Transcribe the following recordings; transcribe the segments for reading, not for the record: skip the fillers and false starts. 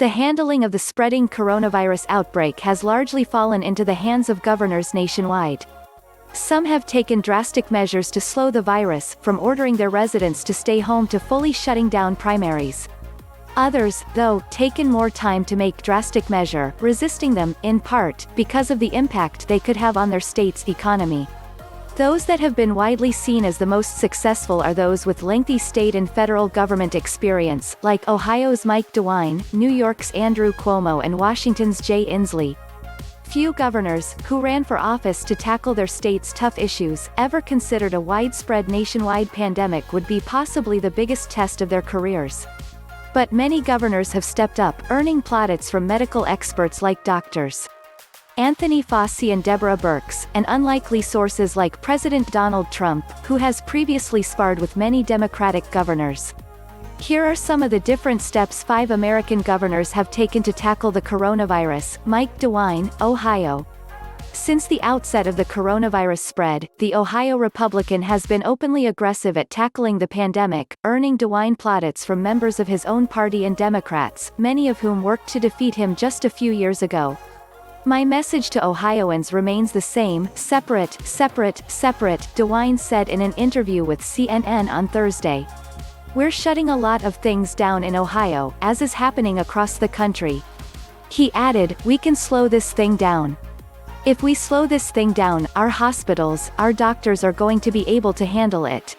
The handling of the spreading coronavirus outbreak has largely fallen into the hands of governors nationwide. Some have taken drastic measures to slow the virus, from ordering their residents to stay home to fully shutting down primaries. Others, though, taken more time to make drastic measure, resisting them, in part, because of the impact they could have on their state's economy. Those that have been widely seen as the most successful are those with lengthy state and federal government experience, like Ohio's Mike DeWine, New York's Andrew Cuomo and Washington's Jay Inslee. Few governors, who ran for office to tackle their state's tough issues, ever considered a widespread nationwide pandemic would be possibly the biggest test of their careers. But many governors have stepped up, earning plaudits from medical experts like doctors Anthony Fauci and Deborah Birx, and unlikely sources like President Donald Trump, who has previously sparred with many Democratic governors. Here are some of the different steps 5 American governors have taken to tackle the coronavirus. Mike DeWine, Ohio. Since the outset of the coronavirus spread, the Ohio Republican has been openly aggressive at tackling the pandemic, earning DeWine plaudits from members of his own party and Democrats, many of whom worked to defeat him just a few years ago. My message to Ohioans remains the same: separate, separate, separate, DeWine said in an interview with CNN on Thursday. We're shutting a lot of things down in Ohio, as is happening across the country. He added, we can slow this thing down. If we slow this thing down, our hospitals, our doctors are going to be able to handle it.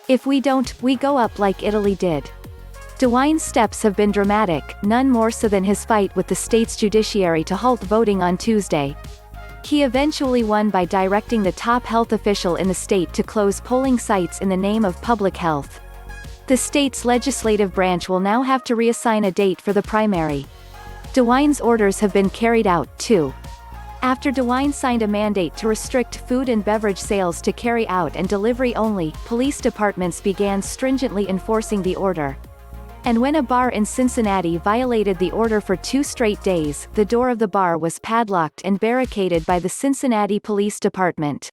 If we don't, we go up like Italy did. DeWine's steps have been dramatic, none more so than his fight with the state's judiciary to halt voting on Tuesday. He eventually won by directing the top health official in the state to close polling sites in the name of public health. The state's legislative branch will now have to reassign a date for the primary. DeWine's orders have been carried out, too. After DeWine signed a mandate to restrict food and beverage sales to carry out and delivery only, police departments began stringently enforcing the order. And when a bar in Cincinnati violated the order for 2 straight days, the door of the bar was padlocked and barricaded by the Cincinnati Police Department.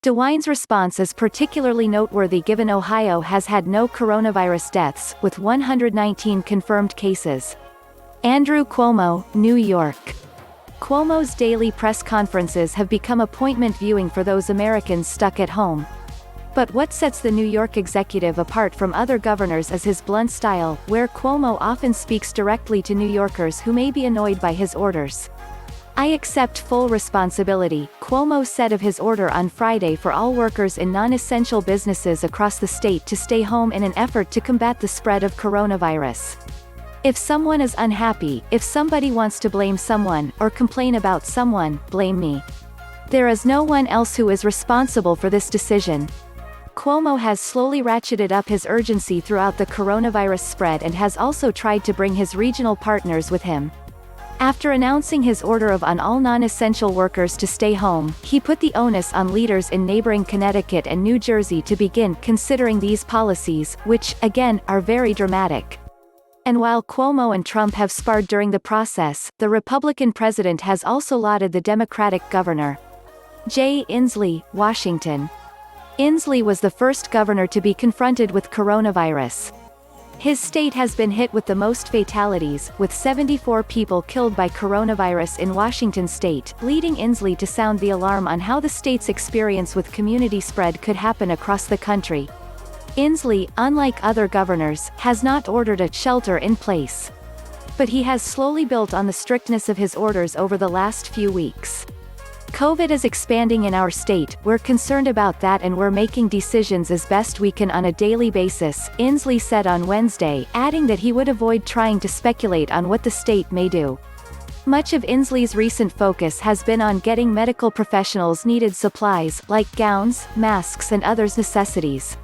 DeWine's response is particularly noteworthy given Ohio has had no coronavirus deaths, with 119 confirmed cases. Andrew Cuomo, New York. Cuomo's daily press conferences have become appointment viewing for those Americans stuck at home. But what sets the New York executive apart from other governors is his blunt style, where Cuomo often speaks directly to New Yorkers who may be annoyed by his orders. I accept full responsibility, Cuomo said of his order on Friday for all workers in non-essential businesses across the state to stay home in an effort to combat the spread of coronavirus. If someone is unhappy, if somebody wants to blame someone, or complain about someone, blame me. There is no one else who is responsible for this decision. Cuomo has slowly ratcheted up his urgency throughout the coronavirus spread and has also tried to bring his regional partners with him. After announcing his order on all non-essential workers to stay home, he put the onus on leaders in neighboring Connecticut and New Jersey to begin considering these policies, which, again, are very dramatic. And while Cuomo and Trump have sparred during the process, the Republican president has also lauded the Democratic governor. Jay Inslee, Washington. Inslee was the first governor to be confronted with coronavirus. His state has been hit with the most fatalities, with 74 people killed by coronavirus in Washington state, leading Inslee to sound the alarm on how the state's experience with community spread could happen across the country. Inslee, unlike other governors, has not ordered a shelter in place. But he has slowly built on the strictness of his orders over the last few weeks. COVID is expanding in our state, we're concerned about that and we're making decisions as best we can on a daily basis, Inslee said on Wednesday, adding that he would avoid trying to speculate on what the state may do. Much of Inslee's recent focus has been on getting medical professionals needed supplies, like gowns, masks and other necessities.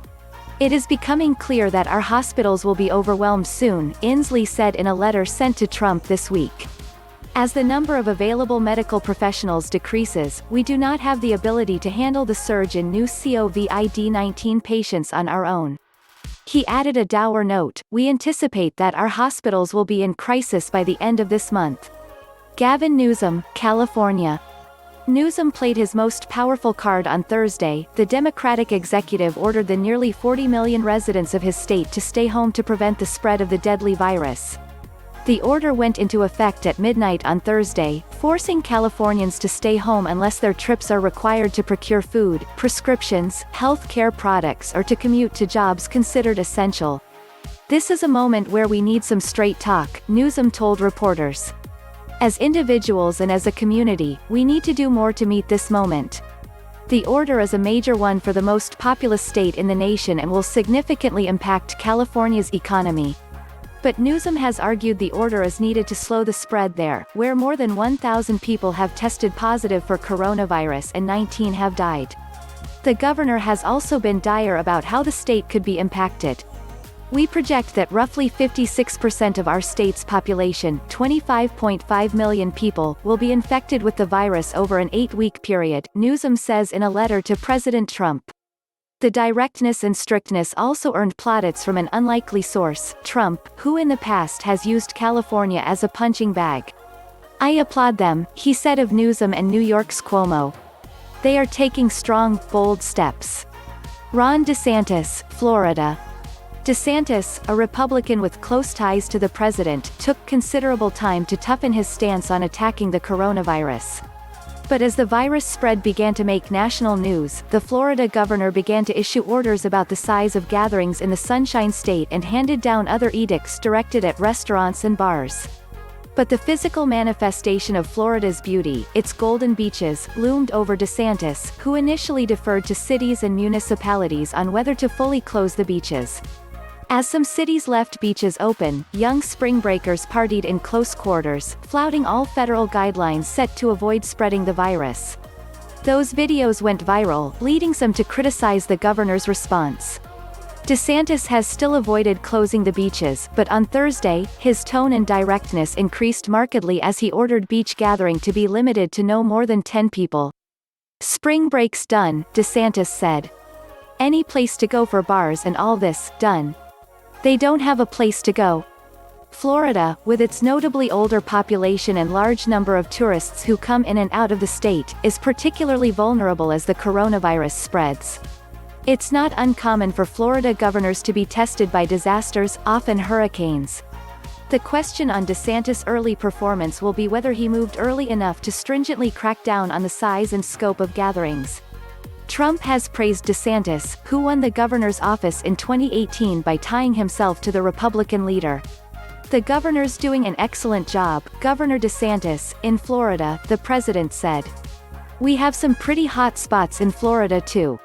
It is becoming clear that our hospitals will be overwhelmed soon, Inslee said in a letter sent to Trump this week. As the number of available medical professionals decreases, we do not have the ability to handle the surge in new COVID-19 patients on our own. He added a dour note, we anticipate that our hospitals will be in crisis by the end of this month. Gavin Newsom, California. Newsom played his most powerful card on Thursday. The Democratic executive ordered the nearly 40 million residents of his state to stay home to prevent the spread of the deadly virus. The order went into effect at midnight on Thursday, forcing Californians to stay home unless their trips are required to procure food, prescriptions, health care products or to commute to jobs considered essential. "This is a moment where we need some straight talk," Newsom told reporters. "As individuals and as a community, we need to do more to meet this moment." The order is a major one for the most populous state in the nation and will significantly impact California's economy. But Newsom has argued the order is needed to slow the spread there, where more than 1,000 people have tested positive for coronavirus and 19 have died. The governor has also been dire about how the state could be impacted. "We project that roughly 56% of our state's population, 25.5 million people, will be infected with the virus over an 8-week period," Newsom says in a letter to President Trump. The directness and strictness also earned plaudits from an unlikely source, Trump, who in the past has used California as a punching bag. "I applaud them," he said of Newsom and New York's Cuomo. "They are taking strong, bold steps." Ron DeSantis, Florida. DeSantis, a Republican with close ties to the president, took considerable time to toughen his stance on attacking the coronavirus. But as the virus spread began to make national news, the Florida governor began to issue orders about the size of gatherings in the Sunshine State and handed down other edicts directed at restaurants and bars. But the physical manifestation of Florida's beauty, its golden beaches, loomed over DeSantis, who initially deferred to cities and municipalities on whether to fully close the beaches. As some cities left beaches open, young spring breakers partied in close quarters, flouting all federal guidelines set to avoid spreading the virus. Those videos went viral, leading some to criticize the governor's response. DeSantis has still avoided closing the beaches, but on Thursday, his tone and directness increased markedly as he ordered beach gathering to be limited to no more than 10 people. "Spring break's done," DeSantis said. "Any place to go for bars and all this, done. They don't have a place to go." Florida, with its notably older population and large number of tourists who come in and out of the state, is particularly vulnerable as the coronavirus spreads. It's not uncommon for Florida governors to be tested by disasters, often hurricanes. The question on DeSantis' early performance will be whether he moved early enough to stringently crack down on the size and scope of gatherings. Trump has praised DeSantis, who won the governor's office in 2018 by tying himself to the Republican leader. "The governor's doing an excellent job, Governor DeSantis," in Florida, the president said. "We have some pretty hot spots in Florida too.